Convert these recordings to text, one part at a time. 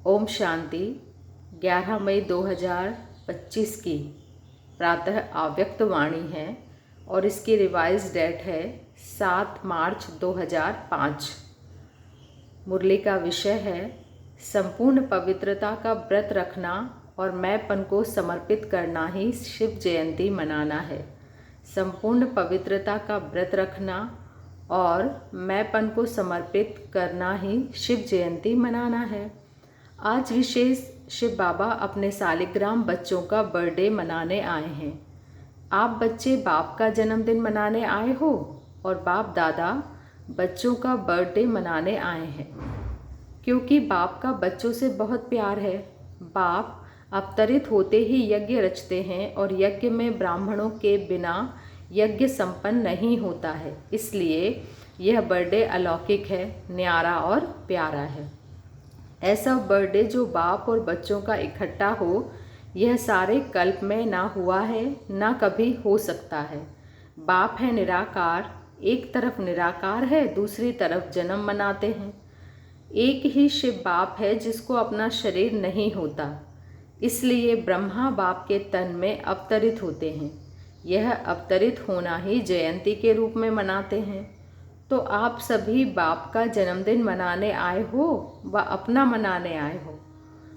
ओम शांति। 11 मई 2025 की प्रातः अव्यक्त वाणी है और इसकी रिवाइज डेट है 7 मार्च 2005। मुरली का विषय है संपूर्ण पवित्रता का व्रत रखना और मैंपन को समर्पित करना ही शिव जयंती मनाना है। संपूर्ण पवित्रता का व्रत रखना और मैंपन को समर्पित करना ही शिव जयंती मनाना है। आज विशेष शिव बाबा अपने सालिग्राम बच्चों का बर्थडे मनाने आए हैं। आप बच्चे बाप का जन्मदिन मनाने आए हो और बाप दादा बच्चों का बर्थडे मनाने आए हैं, क्योंकि बाप का बच्चों से बहुत प्यार है। बाप अवतरित होते ही यज्ञ रचते हैं और यज्ञ में ब्राह्मणों के बिना यज्ञ संपन्न नहीं होता है। इसलिए यह बर्थडे अलौकिक है, न्यारा और प्यारा है। ऐसा बर्थडे जो बाप और बच्चों का इकट्ठा हो, यह सारे कल्प में ना हुआ है, ना कभी हो सकता है। बाप है निराकार, एक तरफ निराकार है, दूसरी तरफ जन्म मनाते हैं। एक ही शिव बाप है जिसको अपना शरीर नहीं होता, इसलिए ब्रह्मा बाप के तन में अवतरित होते हैं। यह अवतरित होना ही जयंती के रूप में मनाते हैं। तो आप सभी बाप का जन्मदिन मनाने आए हो व अपना मनाने आए हो,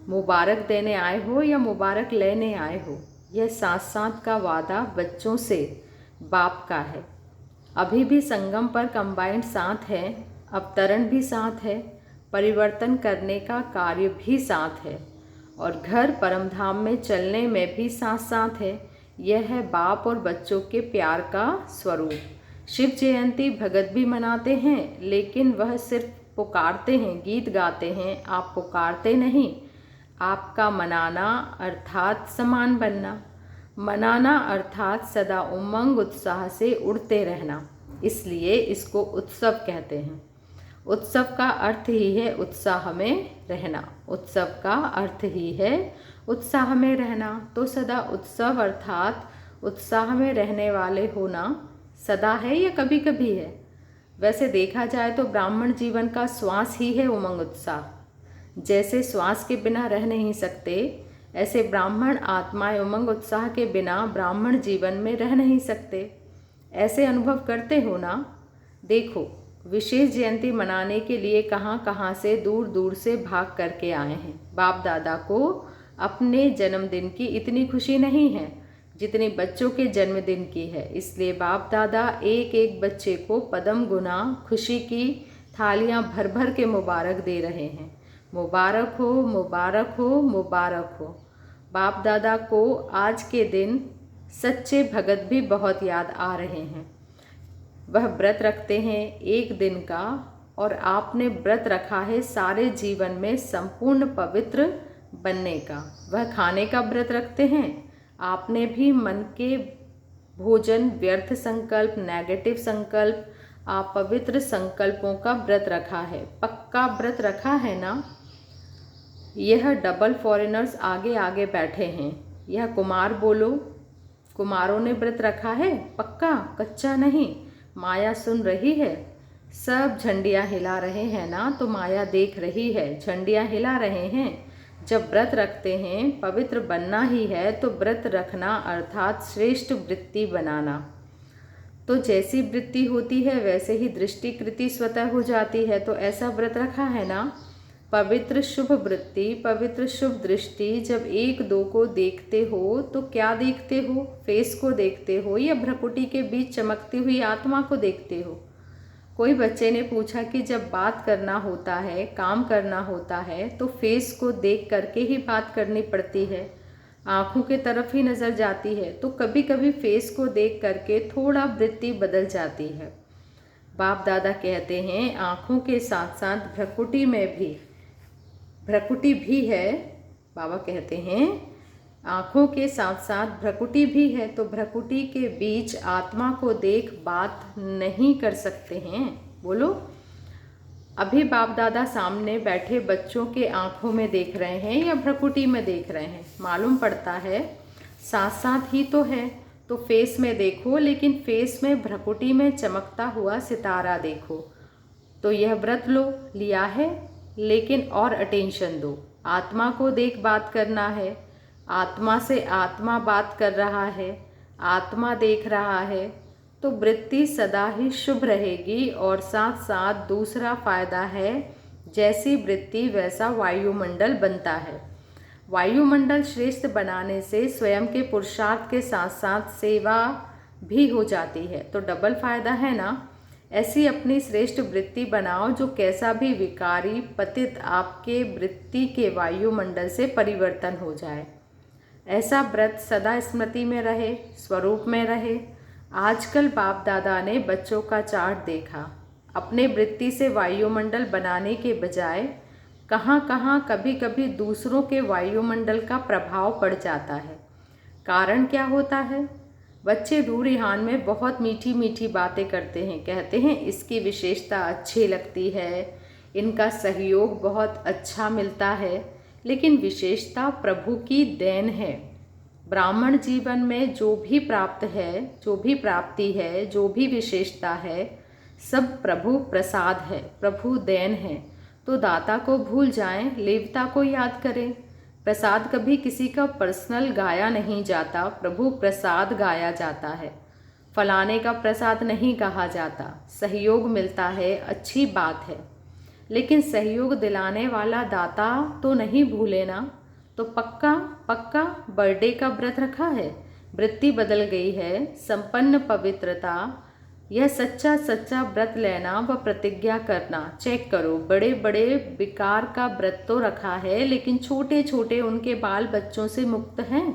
मुबारक देने आए हो या मुबारक लेने आए हो, यह साथ साथ का वादा बच्चों से बाप का है। अभी भी संगम पर कंबाइंड साथ है, अवतरण भी साथ है, परिवर्तन करने का कार्य भी साथ है और घर परमधाम में चलने में भी साथ साथ है। यह है बाप और बच्चों के प्यार का स्वरूप। शिव जयंती भगत भी मनाते हैं, लेकिन वह सिर्फ पुकारते हैं, गीत गाते हैं। आप पुकारते नहीं। आपका मनाना अर्थात समान बनना, मनाना अर्थात सदा उमंग उत्साह से उड़ते रहना। इसलिए इसको उत्सव कहते हैं। उत्सव का अर्थ ही है उत्साह में रहना। उत्सव का अर्थ ही है उत्साह में रहना। तो सदा उत्सव अर्थात उत्साह में रहने वाले होना सदा है या कभी कभी है? वैसे देखा जाए तो ब्राह्मण जीवन का श्वास ही है उमंग उत्साह। जैसे श्वास के बिना रह नहीं सकते, ऐसे ब्राह्मण आत्माएं उमंग उत्साह के बिना ब्राह्मण जीवन में रह नहीं सकते। ऐसे अनुभव करते हो ना? देखो, विशेष जयंती मनाने के लिए कहाँ कहाँ से दूर दूर से भाग करके आए हैं। बाप दादा को अपने जन्मदिन की इतनी खुशी नहीं है जितनी बच्चों के जन्मदिन की है। इसलिए बाप दादा एक एक बच्चे को पदम गुना खुशी की थालियां भर भर के मुबारक दे रहे हैं। मुबारक हो, मुबारक हो, मुबारक हो। बाप दादा को आज के दिन सच्चे भगत भी बहुत याद आ रहे हैं। वह व्रत रखते हैं एक दिन का, और आपने व्रत रखा है सारे जीवन में संपूर्ण पवित्र बनने का। वह खाने का व्रत रखते हैं। आपने भी मन के भोजन, व्यर्थ संकल्प, नेगेटिव संकल्प, आप पवित्र संकल्पों का व्रत रखा है। पक्का व्रत रखा है ना? यह डबल फॉरेनर्स आगे आगे बैठे हैं। यह कुमार बोलो, कुमारों ने व्रत रखा है पक्का, कच्चा नहीं। माया सुन रही है, सब झंडियाँ हिला रहे हैं ना, तो माया देख रही है, झंडियाँ हिला रहे हैं। जब व्रत रखते हैं, पवित्र बनना ही है, तो व्रत रखना अर्थात श्रेष्ठ वृत्ति बनाना। तो जैसी वृत्ति होती है वैसे ही दृष्टि कृति स्वतः हो जाती है। तो ऐसा व्रत रखा है ना? पवित्र शुभ वृत्ति, पवित्र शुभ दृष्टि। जब एक दो को देखते हो तो क्या देखते हो? फेस को देखते हो या भ्रकुटी के बीच चमकती हुई आत्मा को देखते हो? कोई बच्चे ने पूछा कि जब बात करना होता है, काम करना होता है, तो फेस को देख करके ही बात करनी पड़ती है, आँखों के तरफ ही नज़र जाती है। तो कभी कभी फेस को देख करके थोड़ा वृत्ति बदल जाती है। बाप दादा कहते हैं आँखों के साथ साथ भ्रकुटी भी है। बाबा कहते हैं आँखों के साथ साथ भ्रकुटी भी है। तो भ्रकुटी के बीच आत्मा को देख बात नहीं कर सकते हैं? बोलो। अभी बाप दादा सामने बैठे बच्चों के आँखों में देख रहे हैं या भ्रकुटी में देख रहे हैं? मालूम पड़ता है साथ साथ ही तो है। तो फेस में देखो, लेकिन फेस में भ्रकुटी में चमकता हुआ सितारा देखो। तो यह व्रत लो, लिया है लेकिन और अटेंशन दो। आत्मा को देख बात करना है, आत्मा से आत्मा बात कर रहा है, आत्मा देख रहा है, तो वृत्ति सदा ही शुभ रहेगी। और साथ साथ दूसरा फायदा है, जैसी वृत्ति वैसा वायुमंडल बनता है। वायुमंडल श्रेष्ठ बनाने से स्वयं के पुरुषार्थ के साथ साथ सेवा भी हो जाती है, तो डबल फायदा है ना। ऐसी अपनी श्रेष्ठ वृत्ति बनाओ जो कैसा भी विकारी पतित आपके वृत्ति के वायुमंडल से परिवर्तन हो जाए। ऐसा व्रत सदा स्मृति में रहे, स्वरूप में रहे। आजकल बाप दादा ने बच्चों का चार्ट देखा, अपने वृत्ति से वायुमंडल बनाने के बजाय कहाँ कहाँ कभी कभी दूसरों के वायुमंडल का प्रभाव पड़ जाता है। कारण क्या होता है? बच्चे रूरिहान में बहुत मीठी मीठी बातें करते हैं, कहते हैं इसकी विशेषता अच्छी लगती है, इनका सहयोग बहुत अच्छा मिलता है, लेकिन विशेषता प्रभु की देन है। ब्राह्मण जीवन में जो भी प्राप्त है, जो भी प्राप्ति है, जो भी विशेषता है, सब प्रभु प्रसाद है, प्रभु देन है। तो दाता को भूल जाएं, लेवता को याद करें। प्रसाद कभी किसी का पर्सनल गाया नहीं जाता, प्रभु प्रसाद गाया जाता है। फलाने का प्रसाद नहीं कहा जाता। सहयोग मिलता है, अच्छी बात है, लेकिन सहयोग दिलाने वाला दाता तो नहीं भूले ना। तो पक्का पक्का बर्थडे का व्रत रखा है, वृत्ति बदल गई है, संपन्न पवित्रता, यह सच्चा सच्चा व्रत लेना व प्रतिज्ञा करना। चेक करो, बड़े बड़े विकार का व्रत तो रखा है, लेकिन छोटे छोटे उनके बाल बच्चों से मुक्त हैं।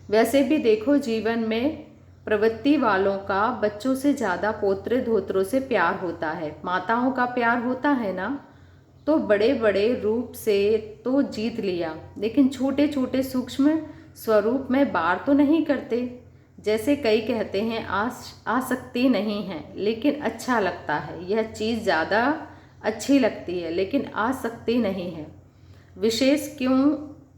वैसे भी देखो, जीवन में प्रवृत्ति वालों का बच्चों से ज़्यादा पोत्रे धोत्रों से प्यार होता है। माताओं का प्यार होता है ना, तो बड़े बड़े रूप से तो जीत लिया, लेकिन छोटे छोटे सूक्ष्म स्वरूप में बार तो नहीं करते। जैसे कई कहते हैं आसक्ति नहीं है, लेकिन अच्छा लगता है, यह चीज़ ज़्यादा अच्छी लगती है, लेकिन आसक्ति नहीं है।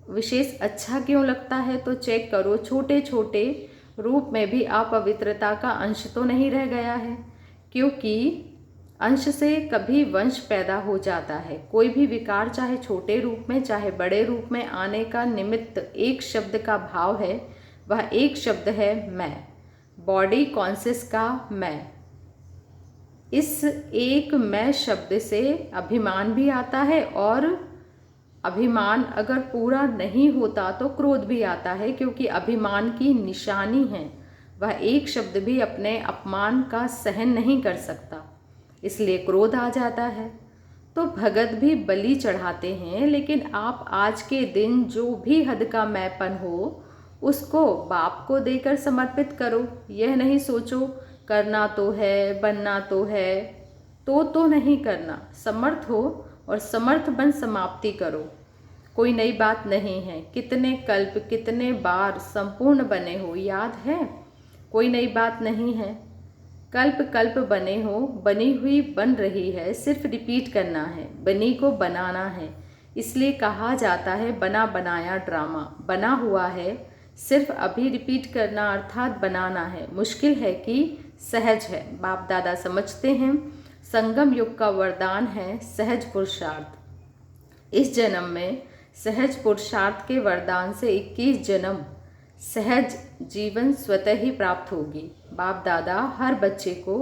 विशेष अच्छा क्यों लगता है? तो चेक करो, छोटे छोटे रूप में भी अपवित्रता का अंश तो नहीं रह गया है, क्योंकि अंश से कभी वंश पैदा हो जाता है। कोई भी विकार चाहे छोटे रूप में चाहे बड़े रूप में आने का निमित्त एक शब्द का भाव है, वह एक शब्द है मैं, बॉडी कॉन्शियस का मैं। इस एक मैं शब्द से अभिमान भी आता है, और अभिमान अगर पूरा नहीं होता तो क्रोध भी आता है, क्योंकि अभिमान की निशानी है। वह एक शब्द भी अपने अपमान का सहन नहीं कर सकता, इसलिए क्रोध आ जाता है। तो भगत भी बलि चढ़ाते हैं, लेकिन आप आज के दिन जो भी हद का मैंपन हो उसको बाप को देकर समर्पित करो। यह नहीं सोचो करना तो है, बनना तो है, तो नहीं करना। समर्थ हो और समर्थ बन समाप्ति करो। कोई नई बात नहीं है। कितने कल्प कितने बार संपूर्ण बने हो, याद है? कोई नई बात नहीं है। कल्प कल्प बने हो, बनी हुई बन रही है, सिर्फ रिपीट करना है, बनी को बनाना है। इसलिए कहा जाता है बना बनाया ड्रामा। बना हुआ है, सिर्फ अभी रिपीट करना अर्थात बनाना है। मुश्किल है कि सहज है। बाप दादा समझते हैं संगम युग का वरदान है सहज पुरुषार्थ। इस जन्म में सहज पुरुषार्थ के वरदान से 21 जन्म सहज जीवन स्वतः ही प्राप्त होगी। बाप दादा हर बच्चे को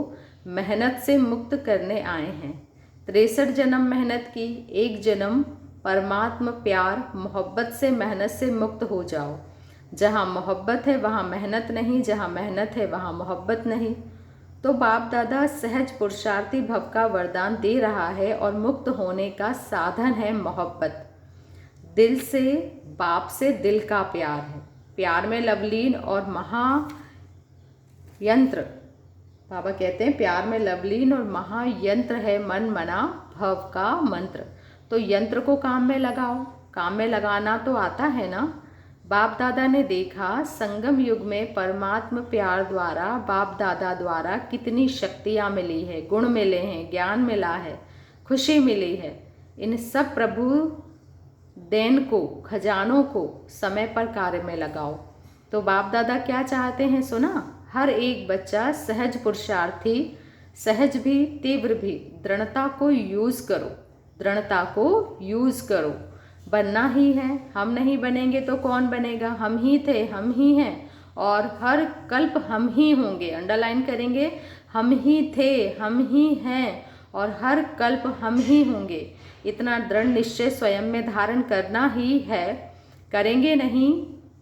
मेहनत से मुक्त करने आए हैं। 63 जन्म मेहनत की, एक जन्म परमात्मा प्यार मोहब्बत से मेहनत से मुक्त हो जाओ। जहाँ मोहब्बत है वहाँ मेहनत नहीं, जहाँ मेहनत है वहाँ मोहब्बत नहीं। तो बाप दादा सहज पुरुषार्थी भव का वरदान दे रहा है, और मुक्त होने का साधन है मोहब्बत। दिल से, बाप से दिल का प्यार है। प्यार में लवलीन और महायंत्र, बाबा कहते हैं प्यार में लवलीन और महायंत्र है मन मना भव का मंत्र। तो यंत्र को काम में लगाओ। काम में लगाना तो आता है ना। बाप दादा ने देखा संगम युग में परमात्मा प्यार द्वारा बाप दादा द्वारा कितनी शक्तियाँ मिली है, गुण मिले हैं, ज्ञान मिला है, खुशी मिली है। इन सब प्रभु देन को, खजानों को समय पर कार्य में लगाओ। तो बाप दादा क्या चाहते हैं सुना? हर एक बच्चा सहज पुरुषार्थी, सहज भी तीव्र भी, दृढ़ता को यूज़ करो। दृढ़ता को यूज़ करो। बनना ही है, हम नहीं बनेंगे तो कौन बनेगा। हम ही थे, हम ही हैं और हर कल्प हम ही होंगे। अंडरलाइन करेंगे, हम ही थे, हम ही हैं और हर कल्प हम ही होंगे। इतना दृढ़ निश्चय स्वयं में धारण करना ही है। करेंगे नहीं,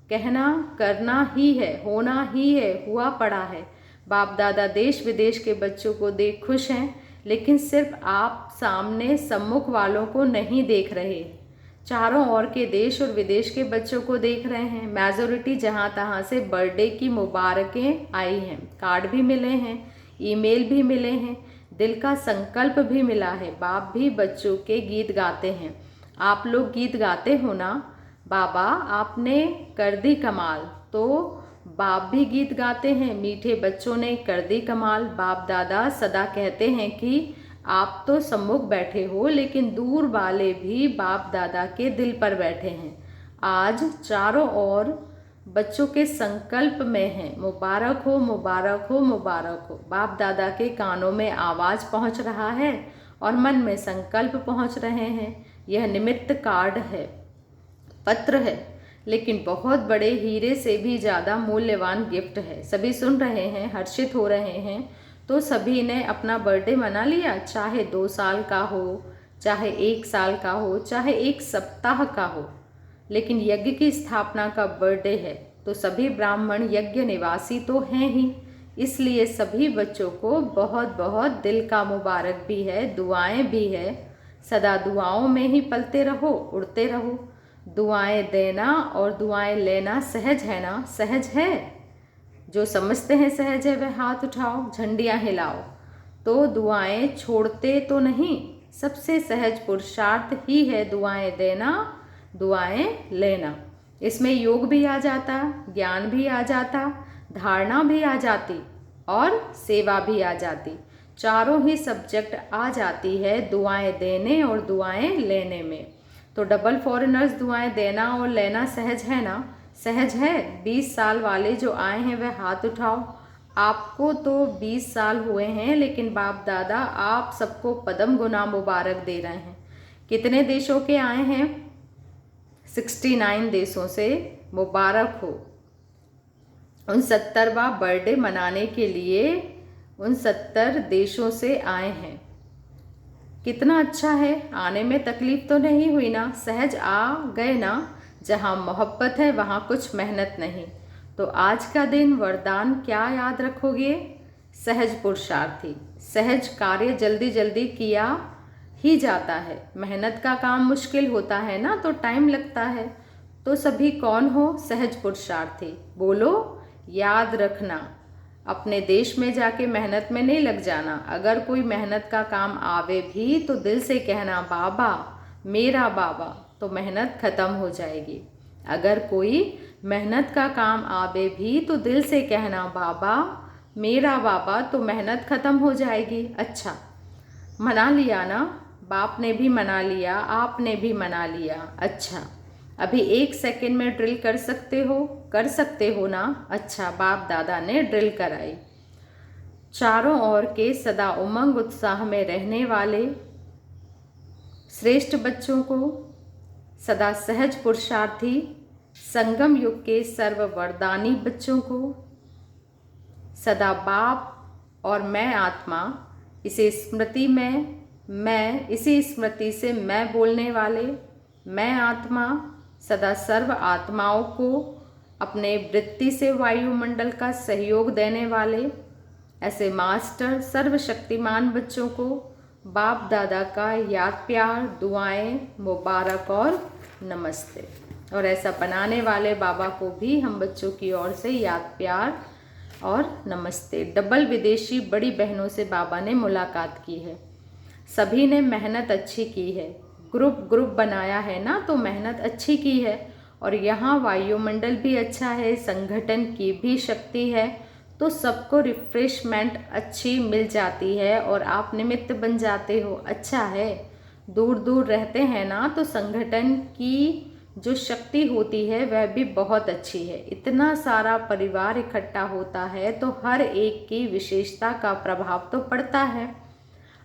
कहना करना ही है, होना ही है, हुआ पड़ा है। बाप दादा देश विदेश के बच्चों को देख खुश हैं, लेकिन सिर्फ आप सामने सम्मुख वालों को नहीं देख रहे, चारों ओर के देश और विदेश के बच्चों को देख रहे हैं। मेजॉरिटी जहाँ तहाँ से बर्थडे की मुबारकें आई हैं, कार्ड भी मिले हैं, ईमेल भी मिले हैं, दिल का संकल्प भी मिला है। बाप भी बच्चों के गीत गाते हैं। आप लोग गीत गाते हो ना, बाबा आपने कर दी कमाल, तो बाप भी गीत गाते हैं। मीठे बच्चों ने कर दी कमाल। बाप दादा सदा कहते हैं कि आप तो सम्मुख बैठे हो, लेकिन दूर वाले भी बाप दादा के दिल पर बैठे हैं। आज चारों ओर बच्चों के संकल्प में हैं, मुबारक हो, मुबारक हो, मुबारक हो। बाप दादा के कानों में आवाज़ पहुंच रहा है और मन में संकल्प पहुंच रहे हैं। यह निमित्त कार्ड है, पत्र है, लेकिन बहुत बड़े हीरे से भी ज़्यादा मूल्यवान गिफ्ट है। सभी सुन रहे हैं, हर्षित हो रहे हैं। तो सभी ने अपना बर्थडे मना लिया, चाहे 2 साल का हो, चाहे 1 साल का हो, चाहे 1 सप्ताह का हो, लेकिन यज्ञ की स्थापना का बर्थडे है। तो सभी ब्राह्मण यज्ञ निवासी तो हैं ही, इसलिए सभी बच्चों को बहुत बहुत दिल का मुबारक भी है, दुआएं भी है। सदा दुआओं में ही पलते रहो, उड़ते रहो। दुआएं देना और दुआएं लेना सहज है ना, सहज है। जो समझते हैं सहज है वह हाथ उठाओ, झंडियाँ हिलाओ। तो दुआएं छोड़ते तो नहीं, सबसे सहज पुरुषार्थ ही है दुआएं देना, दुआएं लेना। इसमें योग भी आ जाता, ज्ञान भी आ जाता, धारणा भी आ जाती और सेवा भी आ जाती। चारों ही सब्जेक्ट आ जाती है दुआएं देने और दुआएं लेने में। तो डबल फॉरेनर्स दुआएं देना और लेना सहज है ना, सहज है। 20 साल वाले जो आए हैं वह हाथ उठाओ। आपको तो 20 साल हुए हैं, लेकिन बाप दादा आप सबको पदम गुना मुबारक दे रहे हैं। कितने देशों के आए हैं? 69 देशों से मुबारक हो। 69वां बर्थडे मनाने के लिए 69 देशों से आए हैं। कितना अच्छा है, आने में तकलीफ तो नहीं हुई ना, सहज आ गए ना। जहाँ मोहब्बत है वहाँ कुछ मेहनत नहीं। तो आज का दिन वरदान क्या याद रखोगे? सहज पुरुषार्थी, सहज कार्य जल्दी जल्दी किया ही जाता है। मेहनत का काम मुश्किल होता है ना, तो टाइम लगता है। तो सभी कौन हो? सहज पुरुषार्थी। बोलो, याद रखना, अपने देश में जाके मेहनत में नहीं लग जाना। अगर कोई मेहनत का काम आवे भी तो दिल से कहना बाबा, मेरा बाबा, तो मेहनत खत्म हो जाएगी। अगर कोई मेहनत का काम आवे भी तो दिल से कहना बाबा, मेरा बाबा, तो मेहनत खत्म हो जाएगी। अच्छा, मना लिया ना, बाप ने भी मना लिया, आपने भी मना लिया। अच्छा, अभी 1 सेकेंड में ड्रिल कर सकते हो ना? अच्छा, बाप दादा ने ड्रिल कराई। चारों ओर के सदा उमंग उत्साह में रहने वाले श्रेष्ठ बच्चों को, सदा सहज पुरुषार्थी संगम युग के सर्व वरदानी बच्चों को, सदा बाप और मैं आत्मा, इसी स्मृति से मैं बोलने वाले मैं आत्मा, सदा सर्व आत्माओं को अपने वृत्ति से वायुमंडल का सहयोग देने वाले ऐसे मास्टर सर्वशक्तिमान बच्चों को बाप दादा का याद प्यार, दुआएं, मुबारक और नमस्ते। और ऐसा बनाने वाले बाबा को भी हम बच्चों की ओर से याद प्यार और नमस्ते। डबल विदेशी बड़ी बहनों से बाबा ने मुलाकात की है। सभी ने मेहनत अच्छी की है, ग्रुप बनाया है ना, तो मेहनत अच्छी की है। और यहाँ वायुमंडल भी अच्छा है, संगठन की भी शक्ति है, तो सबको रिफ्रेशमेंट अच्छी मिल जाती है और आप निमित्त बन जाते हो। अच्छा है, दूर दूर रहते हैं ना, तो संगठन की जो शक्ति होती है वह भी बहुत अच्छी है। इतना सारा परिवार इकट्ठा होता है तो हर एक की विशेषता का प्रभाव तो पड़ता है।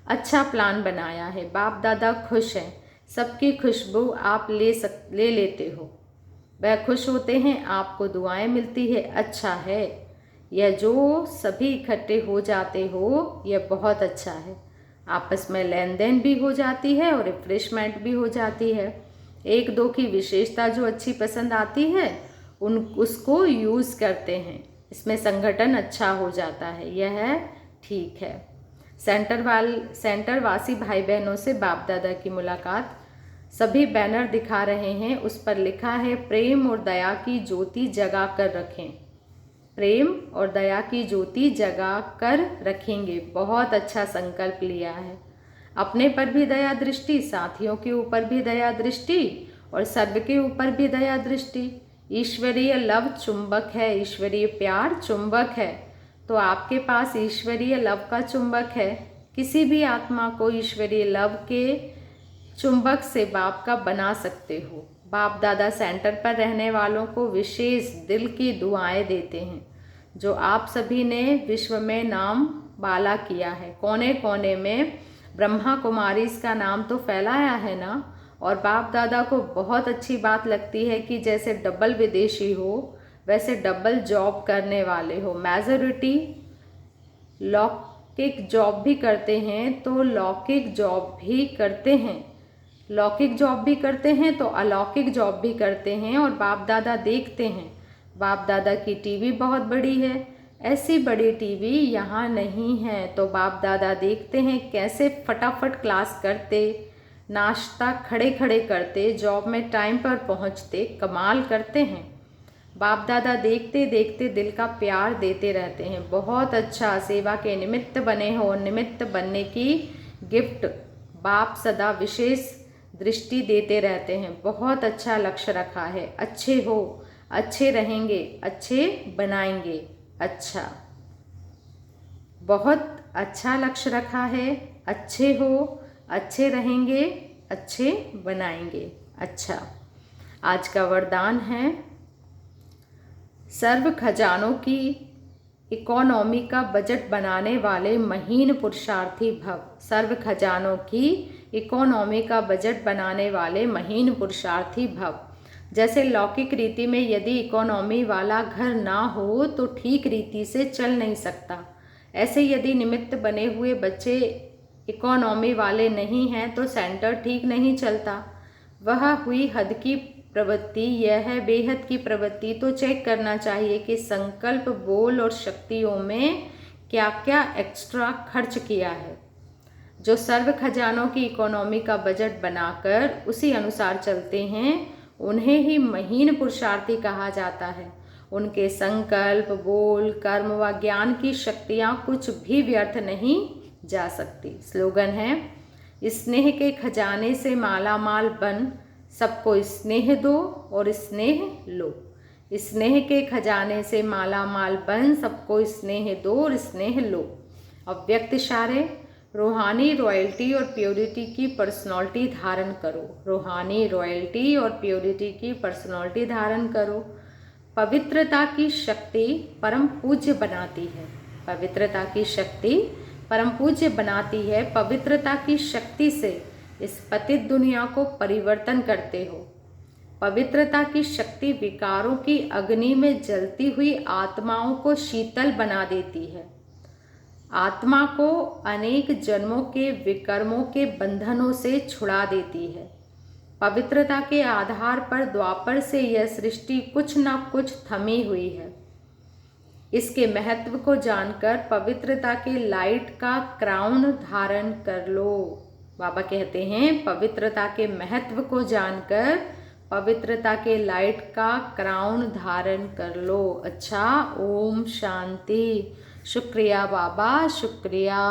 अच्छा प्लान बनाया है। बाप दादा खुश हैं, सबकी खुशबू आप ले लेते हो, वह खुश होते हैं, आपको दुआएं मिलती है। अच्छा है यह जो सभी इकट्ठे हो जाते हो, यह बहुत अच्छा है। आपस में लेन देन भी हो जाती है और रिफ्रेशमेंट भी हो जाती है। एक दो की विशेषता जो अच्छी पसंद आती है उसको यूज़ करते हैं, इसमें संगठन अच्छा हो जाता है, यह ठीक है। सेंटर वासी भाई बहनों से बाप दादा की मुलाकात। सभी बैनर दिखा रहे हैं, उस पर लिखा है प्रेम और दया की ज्योति जगा कर रखें। प्रेम और दया की ज्योति जगा कर रखेंगे, बहुत अच्छा संकल्प लिया है। अपने पर भी दया दृष्टि, साथियों के ऊपर भी दया दृष्टि और सर्व के ऊपर भी दया दृष्टि। ईश्वरीय लव चुंबक है, ईश्वरीय प्यार चुंबक है, तो आपके पास ईश्वरीय लव का चुंबक है। किसी भी आत्मा को ईश्वरीय लव के चुंबक से बाप का बना सकते हो। बाप दादा सेंटर पर रहने वालों को विशेष दिल की दुआएं देते हैं, जो आप सभी ने विश्व में नाम बाला किया है। कोने कोने में ब्रह्मा कुमारी इसका नाम तो फैलाया है ना। और बाप दादा को बहुत अच्छी बात लगती है कि जैसे डबल विदेशी हो वैसे डबल जॉब करने वाले हो। मेजॉरिटी लौकिक जॉब भी करते हैं तो लौकिक जॉब भी करते हैं, लौकिक जॉब भी करते हैं तो अलौकिक जॉब भी करते हैं। और बाप दादा देखते हैं। बाप दादा की टीवी बहुत बड़ी है, ऐसी बड़ी टीवी यहाँ नहीं है, तो बाप दादा देखते हैं कैसे फटाफट क्लास करते, नाश्ता खड़े खड़े करते, जॉब में टाइम पर पहुँचते, कमाल करते हैं। बाप दादा देखते देखते दिल का प्यार देते रहते हैं। बहुत अच्छा, सेवा के निमित्त बने हो, निमित्त बनने की गिफ्ट बाप सदा विशेष दृष्टि देते रहते हैं। बहुत अच्छा लक्ष्य रखा है, अच्छे हो, अच्छे रहेंगे, अच्छे बनाएंगे। अच्छा, बहुत अच्छा लक्ष्य रखा है, अच्छे हो, अच्छे रहेंगे, अच्छे बनाएंगे। अच्छा, आज का वरदान है सर्व खजानों की इकोनॉमी का बजट बनाने वाले महीन पुरुषार्थी भव। सर्व खजानों की इकोनॉमी का बजट बनाने वाले महीन पुरुषार्थी भव। जैसे लौकिक रीति में यदि इकोनॉमी वाला घर ना हो तो ठीक रीति से चल नहीं सकता, ऐसे यदि निमित्त बने हुए बच्चे इकोनॉमी वाले नहीं हैं तो सेंटर ठीक नहीं चलता। वह हुई हद की प्रवृत्ति, यह है बेहद की प्रवृत्ति। तो चेक करना चाहिए कि संकल्प, बोल और शक्तियों में क्या क्या एक्स्ट्रा खर्च किया है। जो सर्व खजानों की इकोनॉमी का बजट बनाकर उसी अनुसार चलते हैं उन्हें ही महीन पुरुषार्थी कहा जाता है। उनके संकल्प, बोल, कर्म व ज्ञान की शक्तियाँ कुछ भी व्यर्थ नहीं जा सकती। स्लोगन है स्नेह के खजाने से माला माल बन, सबको स्नेह दो और स्नेह लो। स्नेह के खजाने से माला माल बन, सबको स्नेह दो और स्नेह लो। अव्यक्त इशारे, रूहानी रॉयल्टी और प्योरिटी की पर्सनालिटी धारण करो। रूहानी रॉयल्टी और प्योरिटी की पर्सनालिटी धारण करो। पवित्रता की शक्ति परम पूज्य बनाती है। पवित्रता की शक्ति परम पूज्य बनाती है। पवित्रता की शक्ति से इस पतित दुनिया को परिवर्तन करते हो। पवित्रता की शक्ति विकारों की अग्नि में जलती हुई आत्माओं को शीतल बना देती है। आत्मा को अनेक जन्मों के विकर्मों के बंधनों से छुड़ा देती है। पवित्रता के आधार पर द्वापर से यह सृष्टि कुछ न कुछ थमी हुई है। इसके महत्व को जानकर पवित्रता के लाइट का क्राउन धारण कर लो। बाबा कहते हैं पवित्रता के महत्व को जानकर पवित्रता के लाइट का क्राउन धारण कर लो। अच्छा, ओम शांति। शुक्रिया बाबा, शुक्रिया।